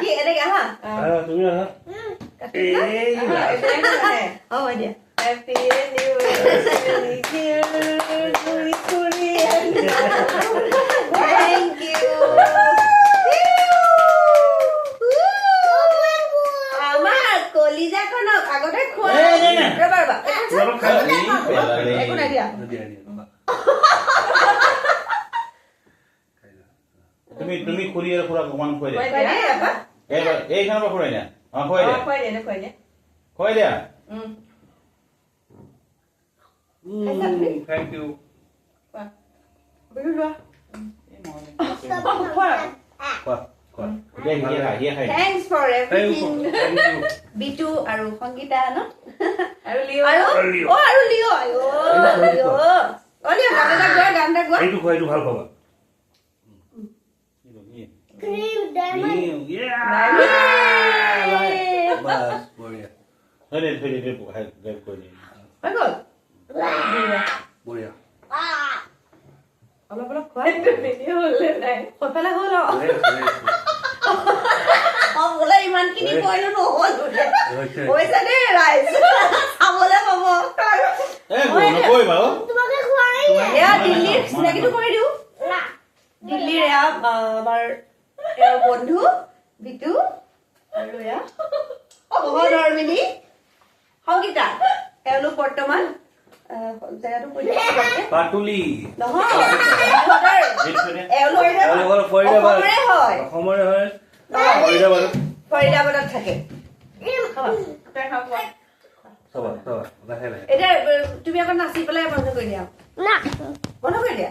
কি এনেকে হা তুমি আহা হ'ব দিয়া Happy anniversary dear Thank you আমাৰ কলিজাখনক আগতে খোৱা ৰবা ৰবা একো নাই দিয়া তুমি খুৰি আৰু খুৰা অকমান খুৱাই দিয়া এইবাৰ এইখানৰ পৰা খুৱাই দিয়া খুৱাই দিয়া খুৱাই দিয়া Thank you. Thanks for everything. Bitu আৰু সংগীতা ন আৰু লিও আৰু লিও আয়ো লিও গান এটা গোৱা এইটো খুৱাইটো ভাল পাবা Cream diamond. বাস বঢ়িয়া হৈ গ'ল বঢ়িয়া অলপ অলপ খোৱা সফালে হ'ল বোলে ইমানখিনি কৰিলো নহ'ল হৈছে দেই ৰাইজ চাবলৈ পাব নকৰিবা তোমাকে খোৱাই এয়া দিল্লীৰ চিনাকিটো কৰি দিওঁ দিল্লীৰ এয়া আমাৰ বন্ধু বিটু আৰু এয়া সহধৰ্মিনী সংগীতা তেওঁলোক বৰ্তমান জেগাটো কৈ দিওঁ পাটুলি নহয় অসমৰে হয় ফৰিদাবাদত থাকে এতিয়া তুমি আকৌ নাচি পেলাই বন্ধ কৰি দিয়া না বন্ধ কৰি দিয়া